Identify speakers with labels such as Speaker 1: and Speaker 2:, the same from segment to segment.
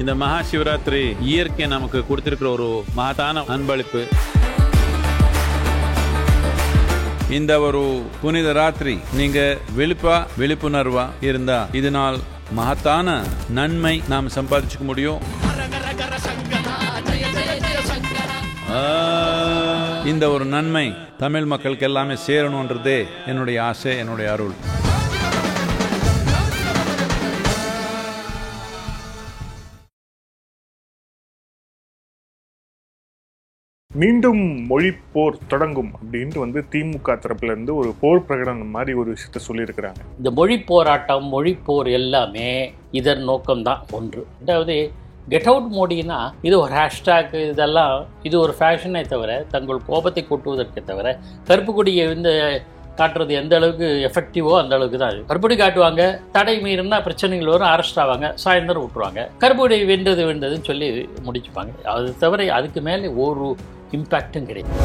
Speaker 1: இந்த மகா சிவராத்திரி இயற்கை நமக்கு கொடுத்திருக்கிற ஒரு மகத்தான அன்பளிப்பு. இந்த ஒரு புனித ராத்திரி நீங்க விழிப்புணர்வா இருந்தா இதனால் மகத்தான நன்மை நாம் சம்பாதிச்சுக்க முடியும். இந்த ஒரு நன்மை தமிழ் மக்களுக்கு எல்லாமே சேரணும்ன்றதே என்னுடைய ஆசை, என்னுடைய அருள்.
Speaker 2: மீண்டும் மொழி போர் தொடங்கும் அப்படின்ட்டு திமுக தரப்புல இருந்து ஒரு போர் பிரகடனம் மாதிரி ஒரு விஷயத்த சொல்லியிருக்கிறாங்க.
Speaker 3: இந்த மொழி போராட்டம், மொழி போர் எல்லாமே இதன் நோக்கம்தான். ஒன்று. ரெண்டாவது, கெட் அவுட் மோடினா இது ஒரு ஹேஷ்டாக், இதெல்லாம் இது ஒரு ஃபேஷனே தவிர, தங்கள் கோபத்தை கூட்டுவதற்கு தவிர, கருப்பு கொடியை காட்டுறது எந்த அளவுக்கு எஃபெக்டிவோ அந்த அளவுக்கு தான். கருப்பொடி காட்டுவாங்க, தடை மீறினா பிரச்சனைகள் வரும், அரெஸ்ட் ஆவாங்க, சாயந்தரம் விட்டுருவாங்க. கருப்பொடி வென்றதுன்னு சொல்லி முடிச்சுப்பாங்க. அது தவிர அதுக்கு மேலே ஒரு இம்பேக்டும் கிடைக்கும்.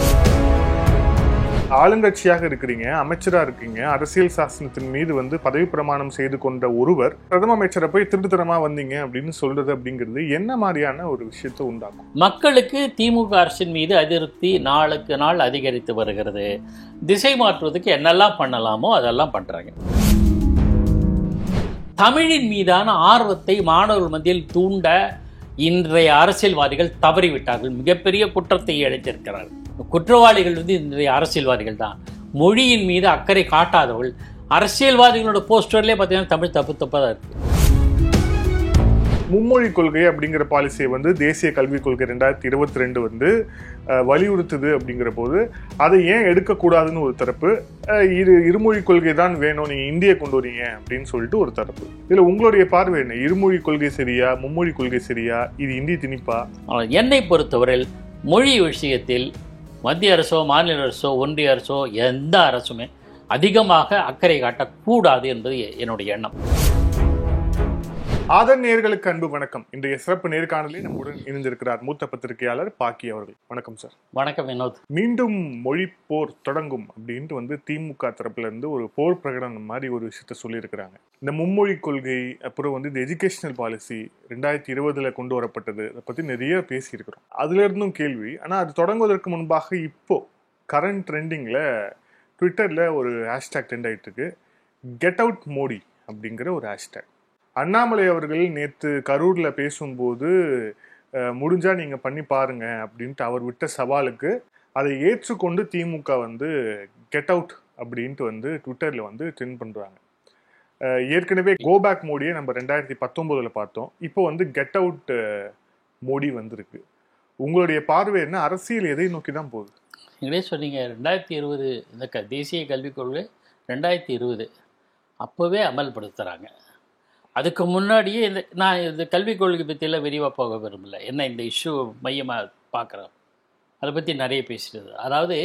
Speaker 2: ஆளுங்கட்சியாக இருக்கிறீங்க, அமைச்சராக இருக்கீங்க, அரசியல் சாசனத்தின் மீது பதவி பிரமாணம் செய்து கொண்ட ஒருவர் பிரதம அமைச்சரை போய் திருட்டுத்தனமா வந்தீங்க அப்படின்னு சொல்றது அப்படிங்கிறது என்ன மாதிரியான ஒரு விஷயத்தை உண்டாகும்?
Speaker 3: மக்களுக்கு திமுக அரசின் மீது அதிருப்தி நாளுக்கு நாள் அதிகரித்து வருகிறது. திசை மாற்றுவதற்கு என்னெல்லாம் பண்ணலாமோ அதெல்லாம் பண்றாங்க. தமிழின் மீதான ஆர்வத்தை மாணவர்கள் மத்தியில் தூண்ட இன்றைய அரசியல்வாதிகள் தவறிவிட்டார்கள். மிகப்பெரிய குற்றத்தை இழைத்திருக்கிறார்கள். குற்றவாளிகள் இன்றைய அரசியல்வாதிகள் தான். மொழியின் மீது அக்கறை காட்டாதவர்கள். அரசியல்வாதிகளோட போஸ்டர்லேயே பார்த்தீங்கன்னா தமிழ் தப்பாக தான் இருக்கு.
Speaker 2: மும்மொழி கொள்கை அப்படிங்கிற பாலிசியை தேசிய கல்விக் கொள்கை 2022 வலியுறுத்துது அப்படிங்கிற போது அதை ஏன் எடுக்கக்கூடாதுன்னு ஒரு தரப்பு, இருமொழி கொள்கை தான் வேணும், நீங்க இந்தியை கொண்டு வரீங்க அப்படின்னு சொல்லிட்டு ஒரு தரப்பு. இதுல உங்களுடைய பார்வை என்ன? இருமொழி கொள்கை சரியா, மும்மொழி கொள்கை சரியா, இது இந்தி திணிப்பா?
Speaker 3: என்னை பொறுத்தவரையில் மொழி விஷயத்தில் மத்திய அரசோ, மாநில அரசோ, ஒன்றிய அரசோ, எந்த அரசுமே அதிகமாக அக்கறை காட்டக்கூடாது என்பது என்னுடைய எண்ணம்.
Speaker 2: ஆதர் நேயர்களுக்கு அன்பு வணக்கம். இன்றைய சிறப்பு நேர்காணலில் நம்முடன் இணைந்திருக்கிறார் மூத்த பத்திரிகையாளர் பாக்கி அவர்கள். வணக்கம் சார்.
Speaker 3: வணக்கம் வினோத்.
Speaker 2: மீண்டும் மொழி போர் தொடங்கும் அப்படின்ட்டு திமுக தரப்புல இருந்து ஒரு போர் பிரகடனம் மாதிரி ஒரு விஷயத்த சொல்லியிருக்கிறாங்க. இந்த மும்மொழி கொள்கை, அப்புறம் இந்த எஜுகேஷனல் பாலிசி 2020 கொண்டு வரப்பட்டது, அதை பத்தி நிறைய பேசியிருக்கிறோம். அதுல இருந்தும் கேள்வி. ஆனா அது தொடங்குவதற்கு முன்பாக இப்போ கரண்ட் ட்ரெண்டிங்ல ட்விட்டர்ல ஒரு ஹேஷ்டாக் ட்ரெண்ட் ஆயிட்டு இருக்கு. கெட் அவுட் மோடி அப்படிங்கிற ஒரு ஹேஷ்டாக். அண்ணாமலை அவர்கள் நேற்று கரூர்ல பேசும்போது முடிஞ்சா நீங்க பண்ணி பாருங்க அப்படின்ட்டு அவர் விட்ட சவாலுக்கு அதை ஏற்றுக்கொண்டு திமுக கெட் அவுட் அப்படின்ட்டு ட்விட்டர்ல ட்ரெண்ட் பண்றாங்க. ஏற்கனவே கோபேக் மோடியை நம்ம 2019 பார்த்தோம். இப்போ கெட் அவுட் மோடி வந்திருக்கு. உங்களுடைய பார்வை என்ன? அரசியல் எதை நோக்கி தான் போகுது?
Speaker 3: நீங்களே சொன்னீங்க 2020 இந்த தேசிய கல்விக் கொள்கை 2020 அப்போவே அமல்படுத்துகிறாங்க. அதுக்கு முன்னாடியே நான் இந்த கல்விக் கொள்கை பற்றியெல்லாம் விரிவாக போக விரும்பல. என்ன இந்த இஷ்யூ மையமாக பார்க்குறோம், அதை பற்றி நிறைய பேசுகிறது. அதாவது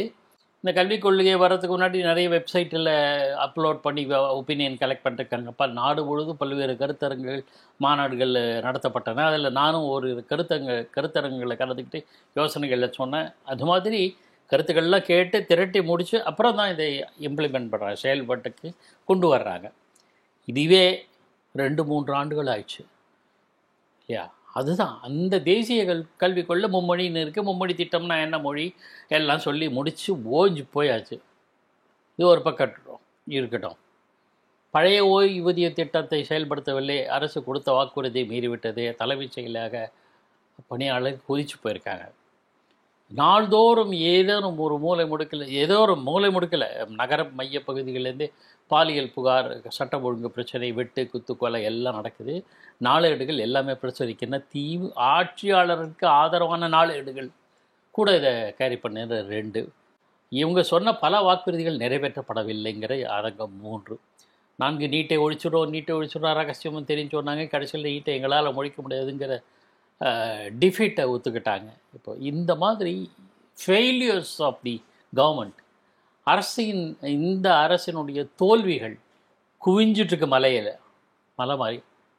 Speaker 3: இந்த கல்விக் கொள்கை வர்றதுக்கு முன்னாடி நிறைய வெப்சைட்டில் அப்லோட் பண்ணி ஒப்பீனியன் கலெக்ட் பண்ணிருக்காங்கப்பா. நாடு முழுவதும் பல்வேறு கருத்தரங்குகள், மாநாடுகள் நடத்தப்பட்டன. அதில் நானும் ஒரு கருத்தரங்குகளை கலந்துக்கிட்டு யோசனைகளில் சொன்னேன். அது மாதிரி கருத்துக்கள்லாம் கேட்டு திரட்டி முடித்து அப்புறம் தான் இதை இம்ப்ளிமெண்ட் பண்ணுறாங்க, செயல்பாட்டுக்கு கொண்டு வர்றாங்க. இதுவே 2-3 ஆண்டுகள் ஆயிடுச்சு இல்லையா? அதுதான் அந்த தேசிய கல்விக் கொள்கை மும்மொழின்னு இருக்குது. மும்மொழி திட்டம்னா என்ன மொழி எல்லாம் சொல்லி முடித்து ஓய்ஞ்சு போயாச்சு. இது ஒரு பக்கம் இருக்கட்டும். பழைய ஓய்வூதிய திட்டத்தை செயல்படுத்தவில்லை, அரசு கொடுத்த வாக்குறுதியை மீறிவிட்டது, தலைமைச் செயலாக பணியாளர் குதிச்சு போயிருக்காங்க. நாள்தோறும் ஏதோ ஒரு மூலை முடுக்கில் நகர மைய பகுதிகளிலேருந்து பாலியல் புகார், சட்டம் ஒழுங்கு பிரச்சனை, வெட்டு குத்து கொலை எல்லாம் நடக்குது. நாளேடுகள் எல்லாமே பிரச்சரிக்கின்றன. ஆட்சியாளருக்கு ஆதரவான நாளேடுகள் கூட இதை கேரி பண்ணுற 2. இவங்க சொன்ன பல வாக்குறுதிகள் நிறைவேற்றப்படவில்லைங்கிற அரங்கம் 3. 4 நீட்டை ஒழிச்சிடும் ரகசியமும் தெரிஞ்சு சொன்னாங்க. கடைசியில் நீட்டை எங்களால் ஒழிக்க முடியாதுங்கிற டிஃபீட்டை ஒத்துக்கிட்டாங்க. இப்போ இந்த மாதிரி ஃபெயிலியர்ஸ் ஆஃப் தி கவர்மெண்ட், இந்த அரசினுடைய தோல்விகள் குவிஞ்சிட்ருக்கு மலை மாதிரி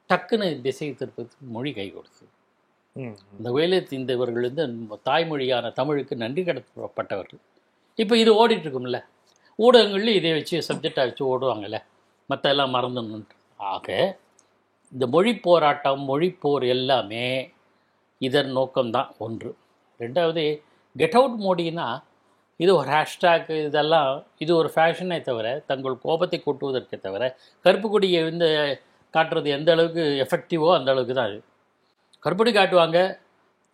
Speaker 3: டக்குன்னு திசை திருப்பத்துக்கு மொழி கை கொடுத்தது. இந்த வேலையை இவர்கள் தாய்மொழியான தமிழுக்கு நன்றி கடத்தப்பட்டவர்கள். இப்போ இது ஓடிட்டுருக்கும்ல, ஊடகங்கள்லேயும் இதை வச்சு சப்ஜெக்டாக வச்சு ஓடுவாங்கள்ல, மற்ற எல்லாம் மறந்துடணுன்ட்டு. ஆக இந்த மொழி போராட்டம், மொழிப்போர் எல்லாமே இதன் நோக்கம்தான் ஒன்று. ரெண்டாவது, கெட் அவுட் மோடினா இது ஒரு ஹேஷ்டேக், இதெல்லாம் இது ஒரு ஃபேஷனே தவிர, தங்கள் கோபத்தை கொட்டுவதற்கே தவிர, கருப்பு கொடியை வந்து காட்டுறது எந்த அளவுக்கு எஃபெக்டிவோ அந்த அளவுக்கு தான் அது. கருப்பொடி காட்டுவாங்க,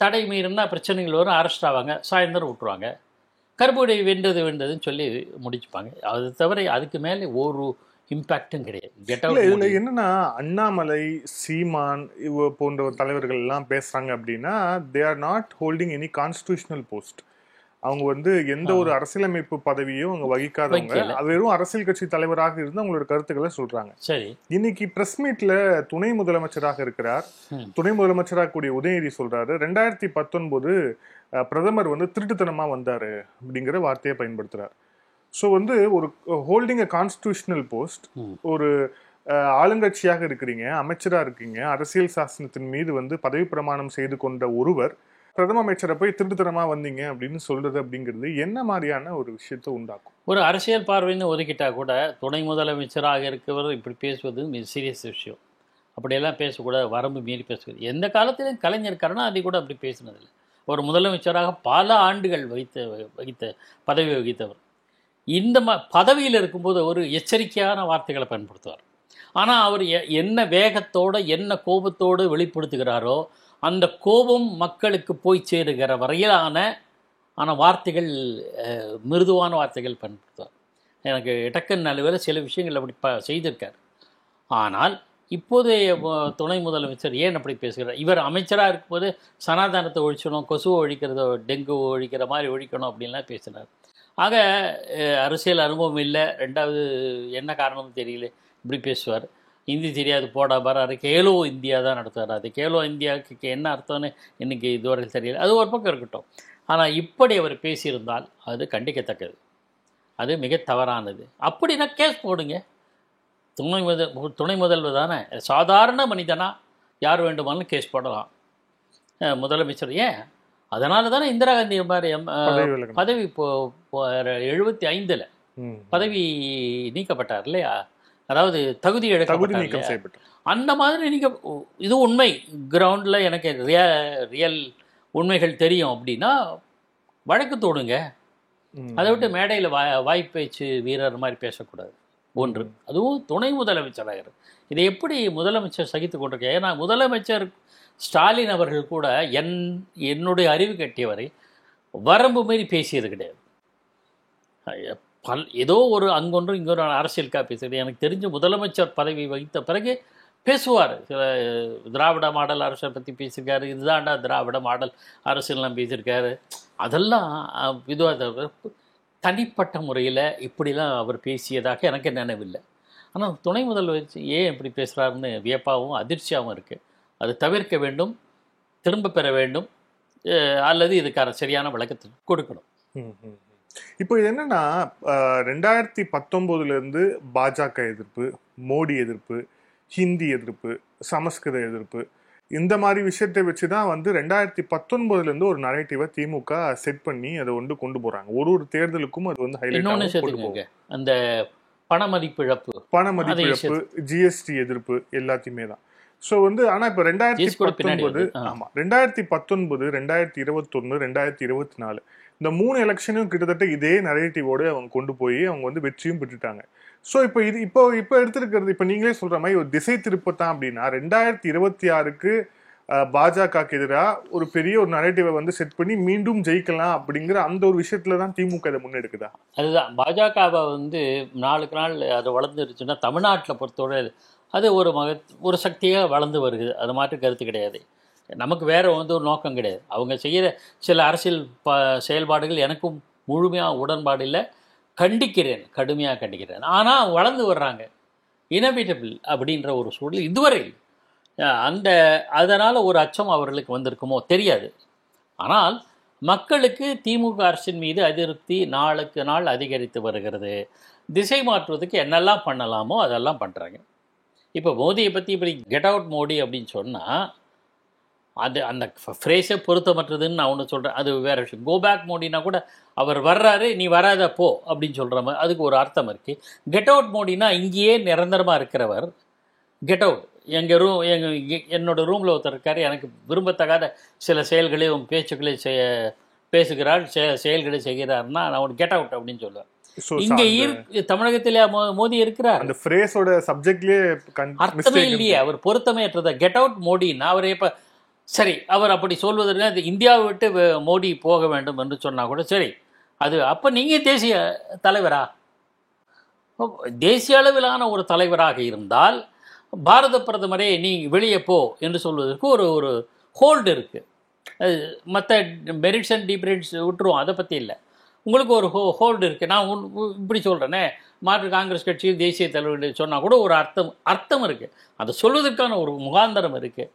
Speaker 3: தடை மீறினா பிரச்சனைகள் வரும், அரெஸ்ட் ஆவாங்க, சாயந்தரம் விட்டுருவாங்க. கருப்பொடி வென்றதுன்னு சொல்லி முடிச்சுப்பாங்க. அது தவிர அதுக்கு மேலே ஒரு இம்பேக்டும் கிடையாது. கெட் அவுட்
Speaker 2: இதுல என்னன்னா, அண்ணாமலை, சீமான் போன்ற தலைவர்கள் எல்லாம் பேசுறாங்க அப்படின்னா, they are not holding any constitutional post. அவங்க வந்து எந்த ஒரு அரசியலமைப்பு பதவியும் அவங்க வகிக்காதவங்க, வெறும் அரசியல் கட்சி தலைவராக இருந்து அவங்களோட கருத்துக்களை சொல்றாங்க.
Speaker 3: சரி,
Speaker 2: இன்னைக்கு பிரஸ் மீட்ல துணை முதலமைச்சராக இருக்கிறார், துணை முதலமைச்சராக கூடிய உதயநிதி சொல்றாரு 2019 பிரதமர் வந்து திருட்டுத்தனமா வந்தாரு அப்படிங்கிற வார்த்தையை பயன்படுத்துறாரு. ஸோ வந்து ஒரு ஹோல்டிங் அ கான்ஸ்டிடியூஷனல் போஸ்ட், ஒரு ஆளுங்கட்சியாக இருக்கிறீங்க, அமைச்சரா இருக்கீங்க, அரசியல் சாசனத்தின் மீது வந்து பதவி பிரமாணம் செய்து கொண்ட ஒருவர் பிரதம அமைச்சரை போய் திருட்டுத்தனமா வந்தீங்க அப்படின்னு சொல்றது அப்படிங்கிறது என்ன மாதிரியான ஒரு விஷயத்தை உண்டாக்கும்?
Speaker 3: ஒரு அரசியல் பார்வைன்னு ஒதுக்கிட்டா கூட துணை முதலமைச்சராக இருக்கிறவர் இப்படி பேசுவது மிக சீரியஸ் விஷயம். அப்படியெல்லாம் பேசக்கூடாது, வரம்பு மீறி பேசுவது. எந்த காலத்திலும் கலைஞர் கருணாநிதி கூட அப்படி பேசினதில்லை. ஒரு முதலமைச்சராக பல ஆண்டுகள் வகித்த பதவி வகித்தவர். இந்த பதவியில் இருக்கும்போது ஒரு எச்சரிக்கையான வார்த்தைகளை பயன்படுத்துவார். ஆனால் அவர் என்ன வேகத்தோடு என்ன கோபத்தோடு வெளிப்படுத்துகிறாரோ அந்த கோபம் மக்களுக்கு போய் சேருகிற வரையிலான வார்த்தைகள், மிருதுவான வார்த்தைகள் பயன்படுத்துவார். எனக்கு டக்குன்னு நல்ல சில விஷயங்கள் அப்படி செய்திருக்கார். ஆனால் இப்போதைய துணை முதலமைச்சர் ஏன் அப்படி பேசுகிறார்? இவர் அமைச்சராக இருக்கும்போது சனாதனத்தை ஒழிச்சணும், கொசுவை ஒழிக்கிறத, டெங்கு ஒழிக்கிற மாதிரி ஒழிக்கணும் அப்படின்லாம் பேசினார். ஆக அரசியல் அனுபவம் இல்லை. ரெண்டாவது என்ன காரணம்னு தெரியல, இப்படி பேசுவார். ஹிந்தி தெரியாது போடா வராரு, கேலோ இந்தியா தான் நடத்துவார். அது கேலோ இந்தியாவுக்கு என்ன அர்த்தம்னு இன்றைக்கி இதுவரையில் தெரியல. அது ஒரு பக்கம் இருக்கட்டும். ஆனால் இப்படி அவர் பேசியிருந்தால் அது கண்டிக்கத்தக்கது, அது மிக தவறானது. அப்படின்னா கேஸ் போடுங்க. துணை முதல்வர் தானே, சாதாரண மனிதனா யார் வேண்டுமானாலும் கேஸ் போடலாம். முதலமைச்சர் ஏன்? அதனால தானே இந்திரா காந்தி மாதிரி பதவி 75 பதவி நீக்கப்பட்டார் இல்லையா? அதாவது தகுதி இழக்கப்பட்டார். அந்த மாதிரி நீங்கள் இது உண்மை, கிரவுண்டில் எனக்கு ரியல் உண்மைகள் தெரியும் அப்படின்னா வழக்கு தோடுங்க. அதை விட்டு மேடையில் வாய்ப்பேச்சு வீரர் மாதிரி பேசக்கூடாது. ஒன்று, அதுவும் துணை முதலமைச்சராக இதை எப்படி முதலமைச்சர் சகித்து கொண்டிருக்க? ஏன்னா முதலமைச்சர் ஸ்டாலின் அவர்கள் கூட என்னுடைய அறிவு கட்டியவரை வரம்பு மாரி பேசியது கிடையாது. ஏதோ ஒரு அங்கொன்று இங்கொன்று அரசியலுக்காக பேசுகிறது. எனக்கு தெரிஞ்ச முதலமைச்சர் பதவி வகித்த பிறகு பேசுவார். சில திராவிட மாடல் அரசை பற்றி பேசியிருக்காரு, இதுதான்டா திராவிட மாடல் அரசியல்லாம் பேசியிருக்காரு. அதெல்லாம் இதுவாக தனிப்பட்ட முறையில் இப்படிலாம் அவர் பேசியதாக எனக்கு நினைவில்லை. ஆனால் துணை முதல்வர் ஏன் இப்படி பேசுகிறாருன்னு வியப்பாகவும் அதிர்ச்சியாகவும் இருக்குது. அது தவிர்க்க வேண்டும், திரும்ப பெற வேண்டும், அல்லது இதுக்கான சரியான விளக்கத்தை கொடுக்கணும்.
Speaker 2: இப்போ இது என்னன்னா, 2019 பாஜக எதிர்ப்பு, மோடி எதிர்ப்பு, ஹிந்தி எதிர்ப்பு, சமஸ்கிருத எதிர்ப்பு, இந்த மாதிரி விஷயத்தை வச்சுதான் 2019 ஒரு நரேட்டிவை திமுக செட் பண்ணி அதை கொண்டு போறாங்க. ஒரு தேர்தலுக்கும் அது ஹைலைட்.
Speaker 3: அந்த பண மதிப்பிழப்பு,
Speaker 2: ஜிஎஸ்டி எதிர்ப்பு எல்லாத்தையுமே தான். ஸோ ஆனா இப்போ 2019, 2021, 2024 இந்த 3 எலெக்ஷனும் கிட்டத்தட்ட இதே நரேட்டிவோட அவங்க கொண்டு போய் அவங்க வெற்றியும் பெற்றுட்டாங்க. ஸோ இப்போ எடுத்திருக்கிறது, இப்போ நீங்களே சொல்ற மாதிரி ஒரு திசை திருப்பத்தான் அப்படின்னா 2026க்கு பாஜகக்கு எதிராக ஒரு பெரிய ஒரு நரேட்டிவை செட் பண்ணி மீண்டும் ஜெயிக்கலாம் அப்படிங்கிற அந்த ஒரு விஷயத்துல தான் திமுக இதை முன்னெடுக்குதா?
Speaker 3: அதுதான் பாஜகவை நாளுக்கு நாள் அது வளர்ந்துருச்சுன்னா தமிழ்நாட்டில் பொறுத்தவரை அது ஒரு சக்தியாக வளர்ந்து வருது. அது மாற்று கருத்து கிடையாது. நமக்கு வேறு ஒரு நோக்கம் கிடையாது. அவங்க செய்கிற சில அரசியல் செயல்பாடுகள் எனக்கும் முழுமையாக உடன்பாடு இல்லை, கண்டிக்கிறேன், கடுமையாக கண்டிக்கிறேன். ஆனால் வளர்ந்து வர்றாங்க, இனவிட்டபிள் அப்படின்ற ஒரு சூழல் இதுவரை அதனால் ஒரு அச்சம் அவர்களுக்கு வந்திருக்குமோ தெரியாது. ஆனால் மக்களுக்கு திமுக அரசின் மீது அதிருப்தி நாளுக்கு நாள் அதிகரித்து வருகிறது. திசை மாற்றுவதற்கு என்னெல்லாம் பண்ணலாமோ அதெல்லாம் பண்ணுறாங்க. இப்போ மோடியை பற்றி இப்படி கெட் அவுட் மோடி அப்படின்னு சொன்னால் அது அந்த ஃப்ரேஸே பொருத்தமற்றதுன்னு நான் ஒன்று சொல்கிறேன். அது வேறு விஷயம். கோ பேக் மோடினா கூட அவர் வர்றாரு, நீ வராத போ அப்படின்னு சொல்கிற மாதிரி அதுக்கு ஒரு அர்த்தம் இருக்குது. கெட் அவுட் மோடினா இங்கேயே நிரந்தரமாக இருக்கிறவர் கெட் அவுட். என்னோட ரூமில் ஒருத்தர் இருக்கார், எனக்கு விரும்பத்தகாத சில செயல்களையும் பேச்சுக்களையும் பேசுகிறார், செயல்களை செய்கிறார்னா நான் ஒரு கெட் அவுட் அப்படின்னு சொல்லுவேன். இங்க தமிழகத்திலே மோடி இருக்கிறார்,
Speaker 2: அந்த ஃப்ரேஸோட சப்ஜெக்ட்லயே
Speaker 3: அர்த்தமே இல்லையே, அவர் பொருத்தமேற்றத கெட் அவுட் மோடின்னா அவர் இப்ப சரி, அவர் அப்படி சொல்வதற்கு இந்தியாவை விட்டு மோடி போக வேண்டும் என்று சொன்னா கூட சரி, அது அப்ப நீங்க தேசிய தலைவரா? தேசிய அளவிலான ஒரு தலைவராக இருந்தால் பாரத பிரதமரே நீ வெளியே போ என்று சொல்வதற்கு ஒரு ஹோல்டு இருக்கு. மற்ற மெரிட்ஸ் அண்ட் டிமெரிட்ஸ் விட்டுருவோம், அதை பற்றி இல்லை. உங்களுக்கு ஒரு ஹோல்டு இருக்குது. நான் இப்படி சொல்கிறேனே, மாற்று காங்கிரஸ் கட்சியில் தேசிய தலைவர் சொன்னால் கூட ஒரு அர்த்தம் இருக்குது, அதை சொல்வதற்கான ஒரு முகாந்தரம் இருக்குது.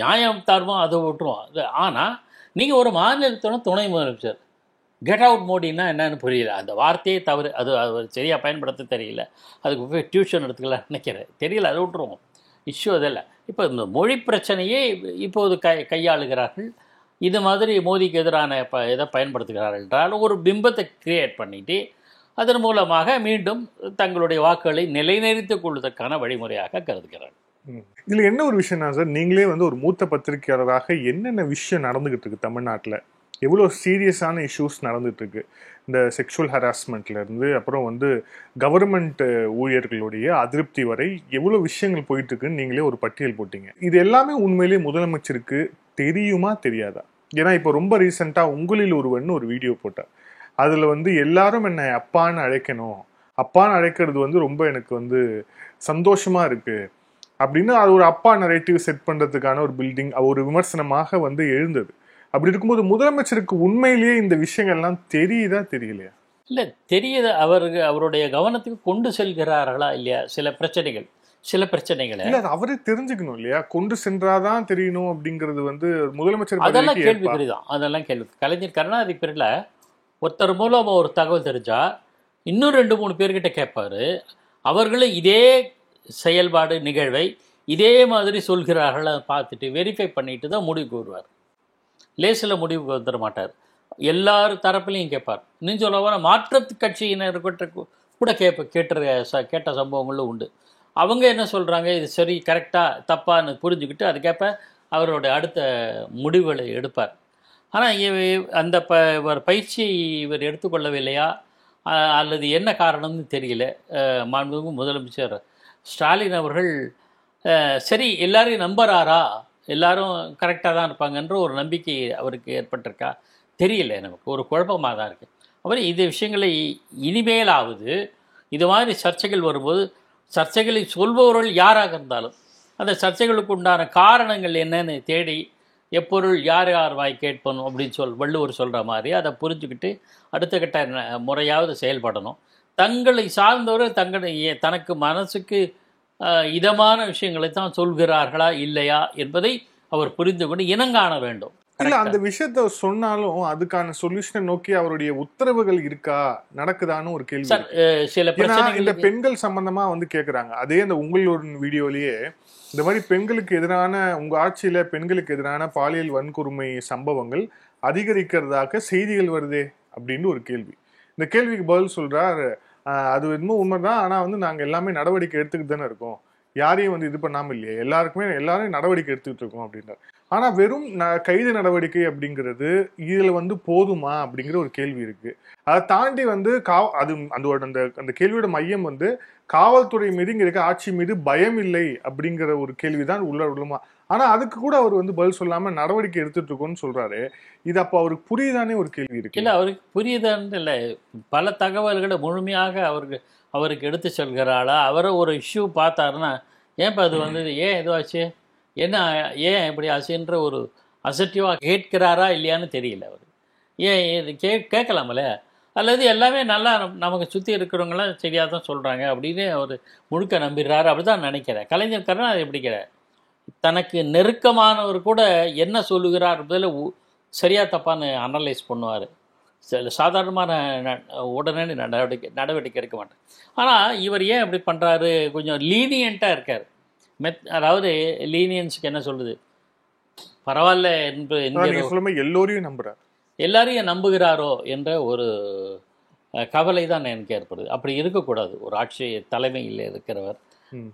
Speaker 3: நியாயம் தர்மம் அதை விட்டுருவோம். ஆனால் நீங்கள் ஒரு மாநிலத்தோட துணை முதலமைச்சர், கெட் அவுட் மோடின்னா என்னன்னு புரியல, அந்த வார்த்தையே தவறு, அது சரியாக பயன்படுத்த தெரியல, அதுக்கு போய் டியூஷன் எடுத்துக்கலாம் நினைக்கிறேன், தெரியல, அதை விட்டுருவோம். இஷ்யூ அதெல்லாம். இப்போ இந்த மொழி பிரச்சனையே இப்போது கையாளுகிறார்கள். இது மாதிரி மோடிக்கு எதிரான இதை பயன்படுத்துகிறார்கள் என்றால் ஒரு பிம்பத்தை கிரியேட் பண்ணிட்டு அதன் மூலமாக மீண்டும் தங்களுடைய வாக்குகளை நிலைநிறுத்திக் கொள்வதற்கான வழிமுறையாக கருதுகிறார்கள்.
Speaker 2: இதில் என்ன ஒரு விஷயம்னா சார், நீங்களே ஒரு மூத்த பத்திரிகையாளராக என்னென்ன விஷயம் நடந்துகிட்டு இருக்கு தமிழ்நாட்டில், எவ்வளோ சீரியஸான இஷ்யூஸ் நடந்துட்டு இருக்கு, இந்த செக்ஷுவல் ஹராஸ்மெண்ட்லேருந்து அப்புறம் கவர்மெண்ட் ஊழியர்களுடைய அதிருப்தி வரை எவ்வளோ விஷயங்கள் போயிட்டு இருக்குன்னு நீங்களே ஒரு பட்டியல் போட்டீங்க. இது எல்லாமே உண்மையிலேயே முதலமைச்சருக்கு தெரியுமா தெரியாதா? ஏன்னா இப்போ ரொம்ப ரீசெண்டாக உங்களில் ஒருவன் ஒரு வீடியோ போட்டார். அதில் எல்லாரும் என்னை அப்பான்னு அழைக்கணும், அப்பான்னு அழைக்கிறது ரொம்ப எனக்கு சந்தோஷமா இருக்கு அப்படின்னு அது ஒரு அப்பா நரேட்டிவ் செட் பண்ணுறதுக்கான ஒரு பில்டிங் ஒரு விமர்சனமாக எழுந்தது. அப்படி இருக்கும்போது முதலமைச்சருக்கு உண்மையிலேயே இந்த விஷயங்கள்லாம் தெரியுதா தெரியலையா?
Speaker 3: இல்லை, தெரியுது. அவருடைய கவனத்துக்கு கொண்டு செல்கிறார்களா இல்லையா சில பிரச்சனைகளை
Speaker 2: அவரே தெரிஞ்சுக்கணும் இல்லையா? கொண்டு சென்றாதான் தெரியணும் அப்படிங்கிறது முதலமைச்சர்
Speaker 3: அதெல்லாம் கேள்விக்குறிதான். அதெல்லாம் கேள்வி. கலைஞர் கருணாநிதி பேரில் ஒருத்தர் மூலம் ஒரு தகவல் தெரிஞ்சா இன்னும் 2-3 பேர்கிட்ட கேட்பாரு. அவர்களும் இதே செயல்பாடு நிகழ்வை இதே மாதிரி சொல்கிறார்களா பார்த்துட்டு வெரிஃபை பண்ணிட்டு தான் முடிவுக்கு வருவார். லேசில் முடிவுக்கு வந்துட மாட்டார். எல்லாரும் தரப்புலையும் கேட்பார். இன்னும் சொல்ல போனால் மாற்று கட்சியினர் கூட கேட்ட சம்பவங்களும் உண்டு. அவங்க என்ன சொல்கிறாங்க, இது சரி கரெக்டாக தப்பான்னு புரிஞ்சுக்கிட்டு அதுக்கேற்ப அவரோட அடுத்த முடிவுகளை எடுப்பார். ஆனால் அந்த பயிற்சியை இவர் எடுத்துக்கொள்ளவில்லையா அல்லது என்ன காரணம்னு தெரியல. மாண்புமிகு முதலமைச்சர் ஸ்டாலின் அவர்கள் சரி எல்லாரையும் நம்புறாரா, எல்லாரும் கரெக்டாக தான் இருப்பாங்கன்ற ஒரு நம்பிக்கை அவருக்கு ஏற்பட்டிருக்கா தெரியல. நமக்கு ஒரு குழப்பமாக தான் இருக்குது. அப்புறம் இந்த விஷயங்களை இனிமேலாவது இது மாதிரி சர்ச்சைகள் வரும்போது சர்ச்சைகளை சொல்பவர்கள் யாராக இருந்தாலும் அந்த சர்ச்சைகளுக்கு உண்டான காரணங்கள் என்னன்னு தேடி எப்பொருள் யார் வாய் கேட்பணும் அப்படின்னு வள்ளுவர் சொல்கிற மாதிரி அதை புரிஞ்சுக்கிட்டு அடுத்த கட்ட முறையாவது செயல்படணும். தங்களை சார்ந்தவர்கள் தனக்கு மனசுக்கு இதமான விஷயங்களை தான் சொல்கிறார்களா இல்லையா என்பதை அவர் புரிந்து கொண்டு இனங்காண வேண்டும்.
Speaker 2: இல்ல அந்த விஷயத்த சொன்னாலும் அதுக்கான சொல்யூஷனை நோக்கி அவருடைய உத்தரவுகள் இருக்கா, நடக்குதான்னு ஒரு கேள்வி.
Speaker 3: சில
Speaker 2: இந்த பெண்கள் சம்பந்தமா கேக்குறாங்க. அதே அந்த உங்களோட வீடியோலயே இந்த மாதிரி பெண்களுக்கு எதிரான உங்க ஆட்சியில பெண்களுக்கு எதிரான பாலியல் வன்கொடுமை சம்பவங்கள் அதிகரிக்கிறதாக செய்திகள் வருதே அப்படின்னு ஒரு கேள்வி. இந்த கேள்விக்கு பதில் சொல்றாரு, அது இன்னும் உண்மைதான், ஆனா நாங்க எல்லாமே நடவடிக்கை எடுத்துக்கிட்டு தானே இருக்கோம், யாரையும் இது பண்ணாம இல்லையே, எல்லாரும் நடவடிக்கை எடுத்துக்கிட்டு இருக்கோம் அப்படின்றார். ஆனா வெறும் கைது நடவடிக்கை அப்படிங்கிறது இதுல போதுமா அப்படிங்கிற ஒரு கேள்வி இருக்கு. அதை தாண்டி அது அந்த கேள்வியோட மையம் காவல்துறை மீது இங்க இருக்க ஆட்சி மீது பயம் இல்லை அப்படிங்கிற ஒரு கேள்விதான் உள்ளமா. ஆனா அதுக்கு கூட அவர் பதில் சொல்லாம நடவடிக்கை எடுத்துட்டு இருக்கோம்னு சொல்றாரு. இது அப்ப அவருக்கு புரியுதானே ஒரு கேள்வி இருக்கு.
Speaker 3: இல்ல அவருக்கு புரியுதான்னு இல்லை, பல தகவல்களை முழுமையாக அவருக்கு எடுத்து செல்கிறாளா, அவரை ஒரு இஷ்யூ பார்த்தாருன்னா ஏன்ப்பா அது ஏன் இதுவாச்சு, என்ன ஏன் இப்படி ஆச்சுன்ற ஒரு அசட்டிவாக கேட்கிறாரா இல்லையான்னு தெரியல. அவர் ஏன் இது கேட்கலாமல, அல்லது எல்லாமே நல்லா நமக்கு சுற்றி இருக்கிறவங்களாம் சரியாக தான் சொல்கிறாங்க அப்படின்னு அவர் முழுக்க நம்பிடுறாரு அப்படி தான் நினைக்கிறேன். கலைஞர் கருணாநிதி எப்படிக்கிறார், தனக்கு நெருக்கமானவர் கூட என்ன சொல்லுகிறார் என்பதில் சரியாக தப்பான்னு அனலைஸ் பண்ணுவார். சாதாரணமான உடனே நடவடிக்கை எடுக்க மாட்டார். ஆனால் இவர் ஏன் அப்படி பண்ணுறாரு, கொஞ்சம் லீனியண்ட்டாக இருக்கார். அதாவது லீனியன்ஸுக்கு என்ன சொல்லுது, பரவாயில்ல எல்லாரையும் நம்புகிறாரோ என்ற ஒரு கவலை தான் எனக்கு ஏற்படுது. அப்படி இருக்கக்கூடாது. ஒரு ஆட்சி தலைமையில் இருக்கிறவர்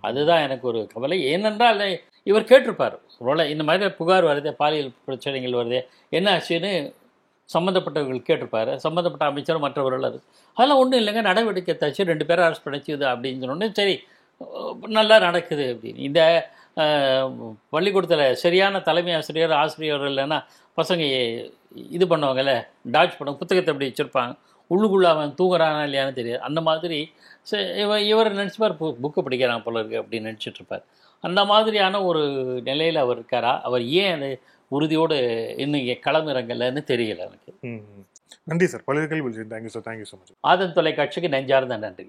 Speaker 3: அதுதான் எனக்கு ஒரு கவலை. ஏனென்றால் இவர் கேட்டிருப்பார், ஒருவேளை இந்த மாதிரி புகார் வருதே, பாலியல் பிரச்சனைகள் வருதே, என்ன ஆச்சுன்னு சம்மந்தப்பட்டவர்கள் கேட்டிருப்பாரு. சம்மந்தப்பட்ட அமைச்சர் மற்றவர்கள் அதெல்லாம் ஒன்றும் இல்லைங்க, நடவடிக்கை தச்சு 2 பேரை அரெஸ்ட் பண்ணிச்சுது அப்படின்னு சொன்னோடனே சரி நல்லா நடக்குது அப்படின்னு. இந்த பள்ளிக்கூடத்தில் சரியான தலைமை ஆசிரியர் ஆசிரியர் இல்லைன்னா பசங்க இது பண்ணுவாங்கல்ல, டாட்ச் பண்ணுவாங்க, புத்தகத்தை அப்படி வச்சுருப்பாங்க, உள்ளுக்குள்ளே அவன் தூங்குறானா இல்லையான்னு தெரியாது. அந்த மாதிரி இவர் நினச்சிப்பார் புக்கு படிக்கிறான் போல இருக்கு அப்படின்னு நினச்சிட்ருப்பார். அந்த மாதிரியான ஒரு நிலையில் அவர் இருக்காரா? அவர் ஏன் அது உறுதியோடு இன்னும் களமிறங்கலைன்னு தெரியல எனக்கு.
Speaker 2: நன்றி சார், பல கேள்வி. Thank you sir, thank you so much.
Speaker 3: Aadhan தொலைக்காட்சிக்கு நெஞ்சார்ந்த நன்றி.